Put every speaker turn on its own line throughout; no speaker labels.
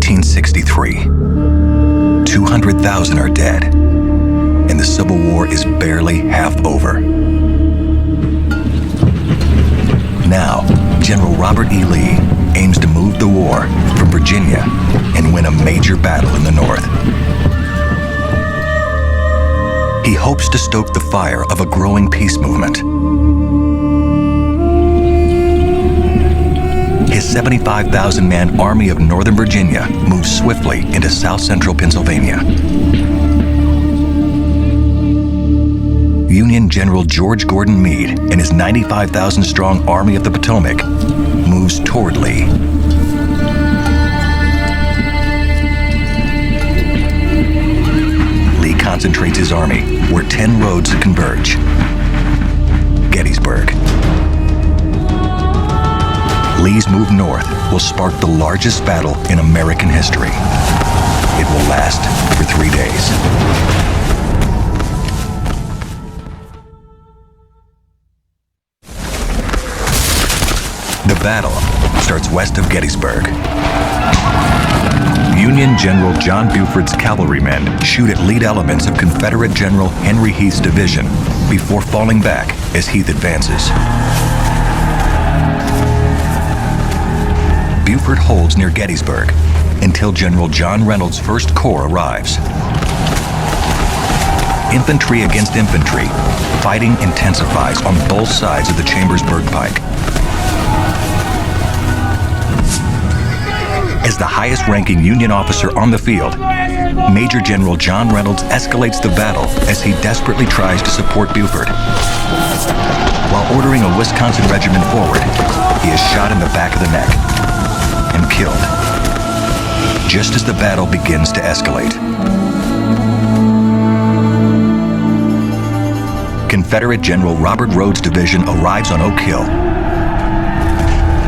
1863. 200,000 are dead, and the Civil War is barely half over. Now, General Robert E. Lee aims to move the war from Virginia and win a major battle in the North. He hopes to stoke the fire of a growing peace movement. His 75,000-man Army of Northern Virginia moves swiftly into south-central Pennsylvania. Union General George Gordon Meade and his 95,000-strong Army of the Potomac moves toward Lee. Lee concentrates his army where 10 roads converge. Gettysburg. Lee's move north will spark the largest battle in American history. It will last for 3 days. The battle starts west of Gettysburg. Union General John Buford's cavalrymen shoot at lead elements of Confederate General Henry Heath's division before falling back as Heath advances. Buford holds near Gettysburg until General John Reynolds' First Corps arrives. Infantry against infantry, fighting intensifies on both sides of the Chambersburg Pike. As the highest-ranking Union officer on the field, Major General John Reynolds escalates the battle as he desperately tries to support Buford. While ordering a Wisconsin regiment forward, he is shot in the back of the neck and killed, just as the battle begins to escalate. Confederate General Robert Rhodes's division arrives on Oak Hill.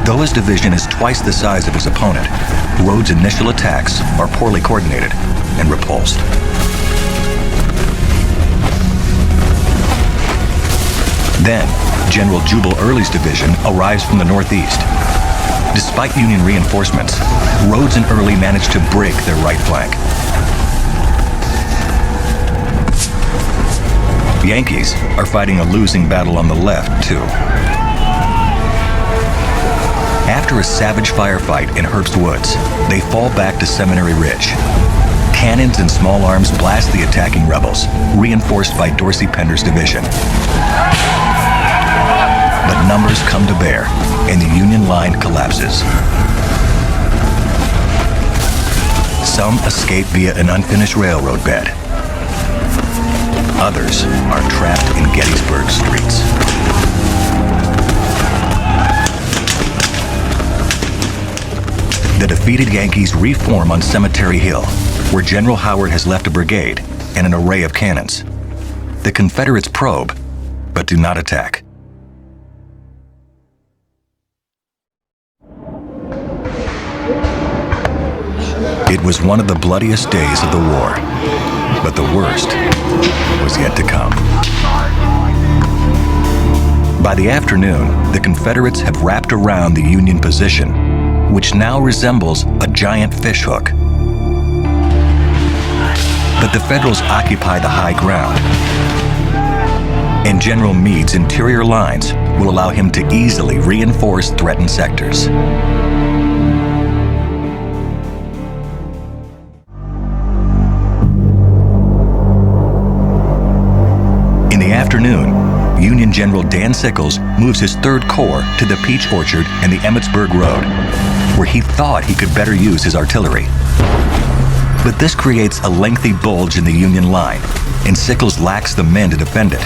Though his division is twice the size of his opponent, Rhodes's initial attacks are poorly coordinated and repulsed. Then, General Jubal Early's division arrives from the northeast. Despite Union reinforcements, Rhodes and Early managed to break their right flank. The Yankees are fighting a losing battle on the left, too. After a savage firefight in Herbst Woods, they fall back to Seminary Ridge. Cannons and small arms blast the attacking rebels, reinforced by Dorsey Pender's division. But numbers come to bear, and the Union line collapses. Some escape via an unfinished railroad bed. Others are trapped in Gettysburg streets. The defeated Yankees reform on Cemetery Hill, where General Howard has left a brigade and an array of cannons. The Confederates probe, but do not attack. It was one of the bloodiest days of the war, but the worst was yet to come. By the afternoon, the Confederates have wrapped around the Union position, which now resembles a giant fishhook. But the Federals occupy the high ground, and General Meade's interior lines will allow him to easily reinforce threatened sectors. In the afternoon, Union General Dan Sickles moves his Third Corps to the Peach Orchard and the Emmitsburg Road, where he thought he could better use his artillery. But this creates a lengthy bulge in the Union line, and Sickles lacks the men to defend it.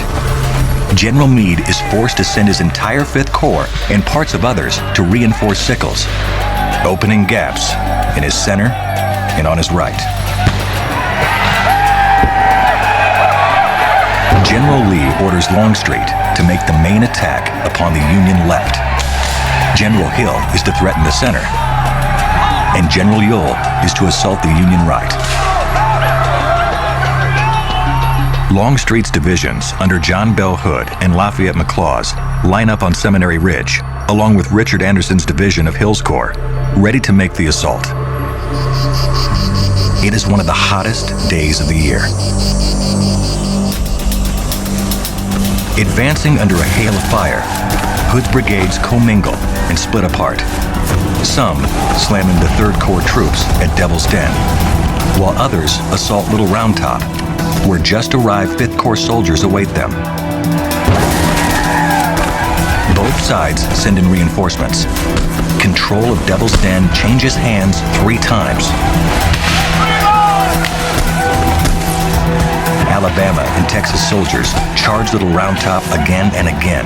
General Meade is forced to send his entire Fifth Corps and parts of others to reinforce Sickles, opening gaps in his center and on his right. General Lee orders Longstreet to make the main attack upon the Union left. General Hill is to threaten the center, and General Ewell is to assault the Union right. Longstreet's divisions under John Bell Hood and Lafayette McLaws line up on Seminary Ridge, along with Richard Anderson's division of Hill's Corps, ready to make the assault. It is one of the hottest days of the year. Advancing under a hail of fire, Hood's brigades commingle and split apart. Some slam into 3rd Corps troops at Devil's Den, while others assault Little Round Top, where just arrived 5th Corps soldiers await them. Both sides send in reinforcements. Control of Devil's Den changes hands 3 times. Alabama and Texas soldiers charge Little Round Top again and again,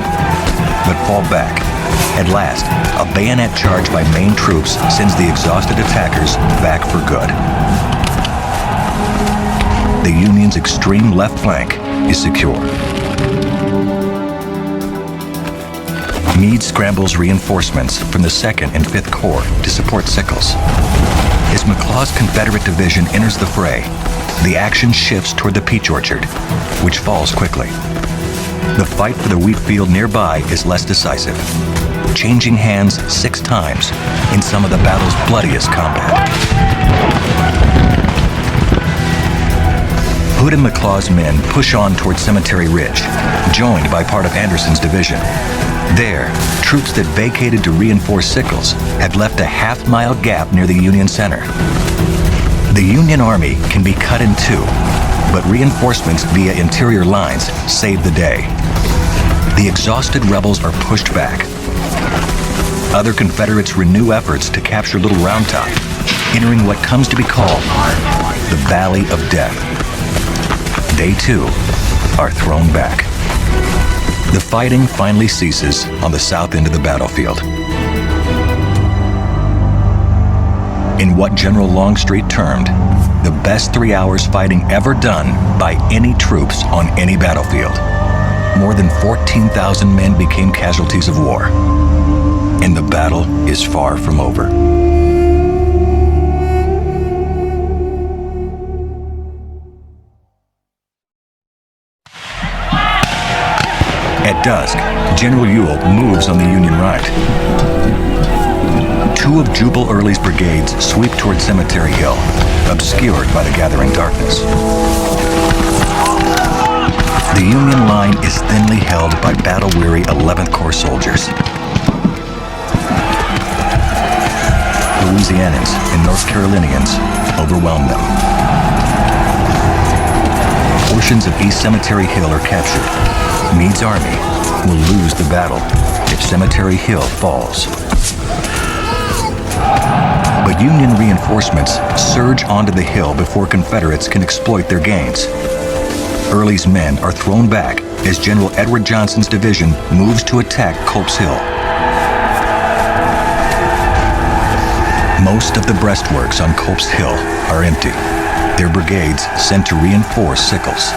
but fall back. At last, a bayonet charge by Maine troops sends the exhausted attackers back for good. The Union's extreme left flank is secure. Meade scrambles reinforcements from the 2nd and 5th Corps to support Sickles. As McLaws' Confederate division enters the fray, the action shifts toward the Peach Orchard, which falls quickly. The fight for the wheat field nearby is less decisive, changing hands 6 times in some of the battle's bloodiest combat. Hood and McLaws' men push on toward Cemetery Ridge, joined by part of Anderson's division. There, troops that vacated to reinforce Sickles had left a half-mile gap near the Union center. The Union Army can be cut in 2, but reinforcements via interior lines save the day. The exhausted rebels are pushed back. Other Confederates renew efforts to capture Little Round Top, entering what comes to be called the Valley of Death. They, too, are thrown back. The fighting finally ceases on the south end of the battlefield. In what General Longstreet termed the best 3 hours fighting ever done by any troops on any battlefield. More than 14,000 men became casualties of war. And the battle is far from over. At dusk, General Ewell moves on the Union right. 2 of Jubal Early's brigades sweep toward Cemetery Hill, obscured by the gathering darkness. The Union line is thinly held by battle-weary 11th Corps soldiers. Louisianans and North Carolinians overwhelm them. Portions of East Cemetery Hill are captured. Meade's army will lose the battle if Cemetery Hill falls. But Union reinforcements surge onto the hill before Confederates can exploit their gains. Early's men are thrown back as General Edward Johnson's division moves to attack Culp's Hill. Most of the breastworks on Culp's Hill are empty, their brigades sent to reinforce Sickles.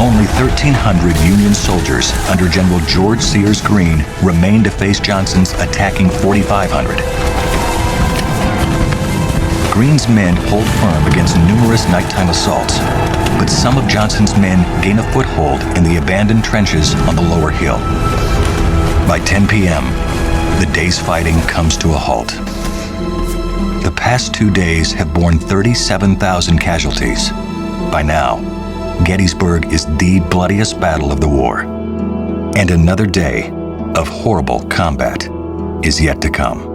Only 1,300 Union soldiers under General George Sears Greene remain to face Johnson's attacking 4,500. Greene's men hold firm against numerous nighttime assaults, but some of Johnson's men gain a foothold in the abandoned trenches on the lower hill. By 10 p.m., the day's fighting comes to a halt. The past 2 days have borne 37,000 casualties. By now, Gettysburg is the bloodiest battle of the war, and another day of horrible combat is yet to come.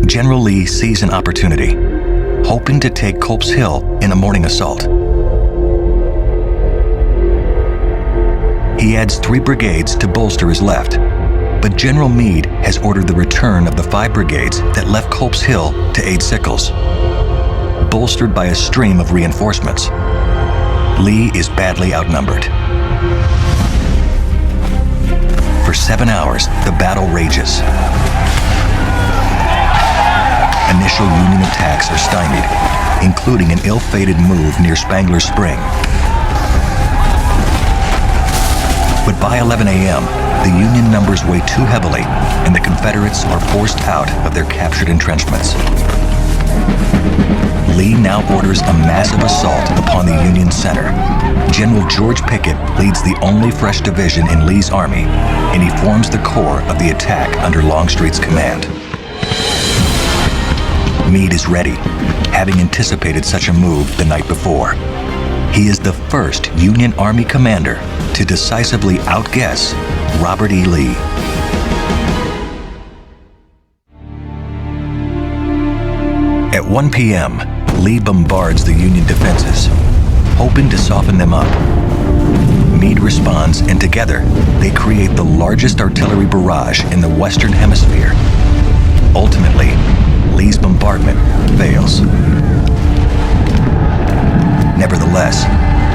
General Lee sees an opportunity, hoping to take Culp's Hill in a morning assault. He adds 3 brigades to bolster his left, but General Meade has ordered the return of the 5 brigades that left Culp's Hill to aid Sickles. Bolstered by a stream of reinforcements, Lee is badly outnumbered. For 7 hours, the battle rages. Initial Union attacks are stymied, including an ill-fated move near Spangler's Spring. But by 11 a.m., the Union numbers weigh too heavily, and the Confederates are forced out of their captured entrenchments. Lee now orders a massive assault upon the Union center. General George Pickett leads the only fresh division in Lee's army, and he forms the core of the attack under Longstreet's command. Meade is ready, having anticipated such a move the night before. He is the first Union Army commander to decisively outguess Robert E. Lee. At 1 p.m., Lee bombards the Union defenses, hoping to soften them up. Meade responds, and together, they create the largest artillery barrage in the Western Hemisphere. Ultimately, Lee's bombardment fails. Nevertheless,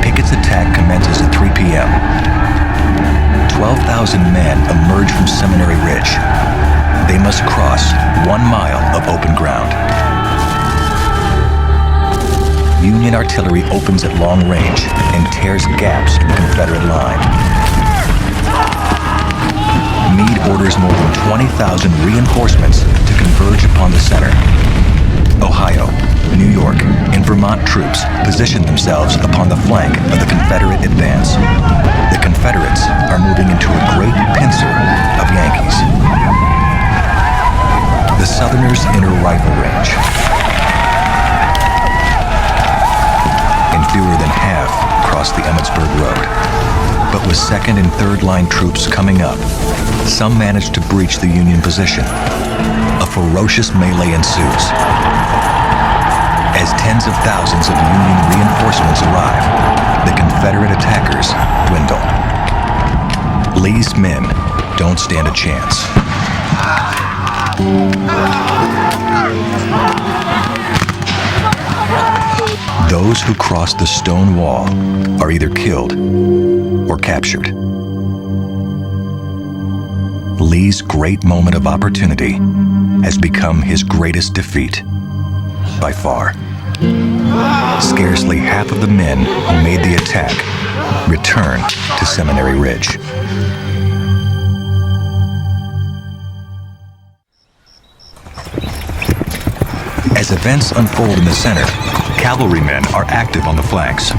Pickett's attack commences at 3 p.m. 12,000 men emerge from Seminary Ridge. They must cross 1 mile of open ground. Union artillery opens at long range and tears gaps in the Confederate line. Meade orders more than 20,000 reinforcements to converge upon the center. Ohio, New York, and Vermont troops position themselves upon the flank of the Confederate advance. The Confederates are moving into a great pincer of Yankees. The Southerners enter rifle range. And fewer than half cross the Emmitsburg Road. But with second and third line troops coming up, some manage to breach the Union position. A ferocious melee ensues. As tens of thousands of Union reinforcements arrive, the Confederate attackers dwindle. Lee's men don't stand a chance. Those who cross the stone wall are either killed or captured. Lee's great moment of opportunity has become his greatest defeat, by far. Scarcely half of the men who made the attack return to Seminary Ridge. As events unfold in the center, cavalrymen are active on the flanks.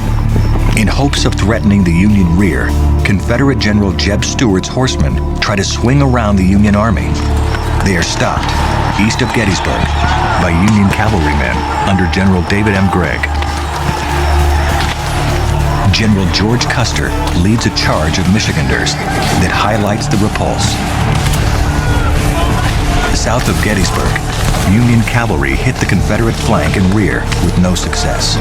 In hopes of threatening the Union rear, Confederate General Jeb Stuart's horsemen try to swing around the Union army. They are stopped east of Gettysburg by Union cavalrymen under General David M. Gregg. General George Custer leads a charge of Michiganders that highlights the repulse. South of Gettysburg, Union cavalry hit the Confederate flank and rear with no success.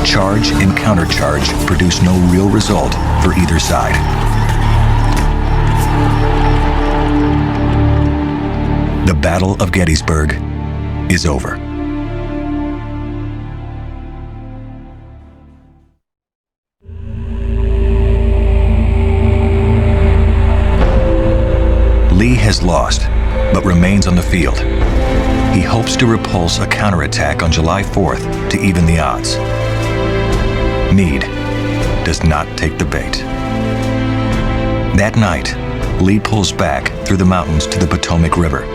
Charge and countercharge produce no real result for either side. The Battle of Gettysburg is over. Lee has lost, but remains on the field. He hopes to repulse a counterattack on July 4th to even the odds. Meade does not take the bait. That night, Lee pulls back through the mountains to the Potomac River.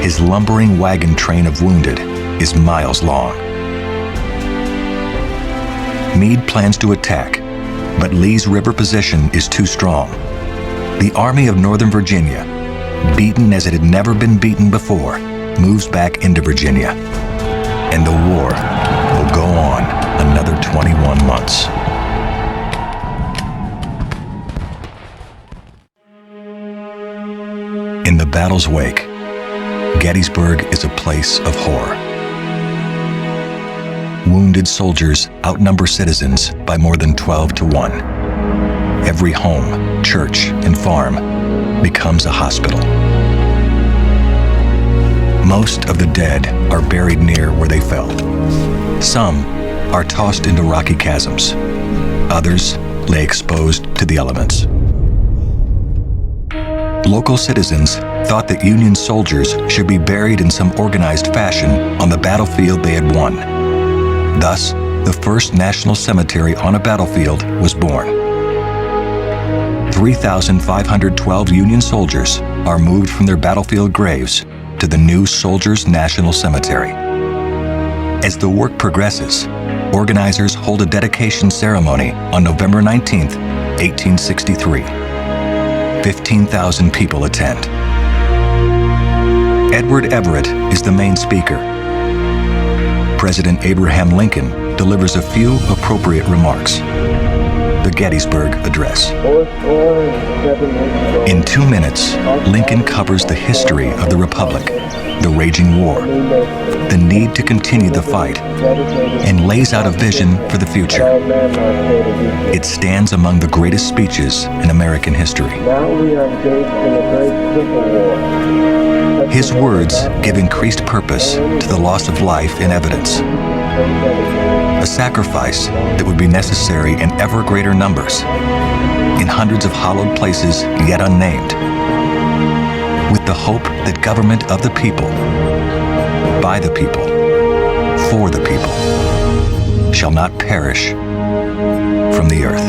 His lumbering wagon train of wounded is miles long. Meade plans to attack, but Lee's river position is too strong. The Army of Northern Virginia, beaten as it had never been beaten before, moves back into Virginia. And the war will go on another 21 months. In the battle's wake, Gettysburg is a place of horror. Wounded soldiers outnumber citizens by more than 12 to 1. Every home, church, and farm becomes a hospital. Most of the dead are buried near where they fell. Some are tossed into rocky chasms. Others lay exposed to the elements. Local citizens thought that Union soldiers should be buried in some organized fashion on the battlefield they had won. Thus, the first national cemetery on a battlefield was born. 3,512 Union soldiers are moved from their battlefield graves to the new Soldiers' National Cemetery. As the work progresses, organizers hold a dedication ceremony on November 19th, 1863. 15,000 people attend. Edward Everett is the main speaker. President Abraham Lincoln delivers a few appropriate remarks. The Gettysburg Address. In 2 minutes, Lincoln covers the history of the Republic, the raging war, the need to continue the fight, and lays out a vision for the future. It stands among the greatest speeches in American history.
Now we are engaged in a great civil war.
His words give increased purpose to the loss of life in evidence, a sacrifice that would be necessary in ever greater numbers, in hundreds of hallowed places yet unnamed, with the hope that government of the people, by the people, for the people, shall not perish from the earth.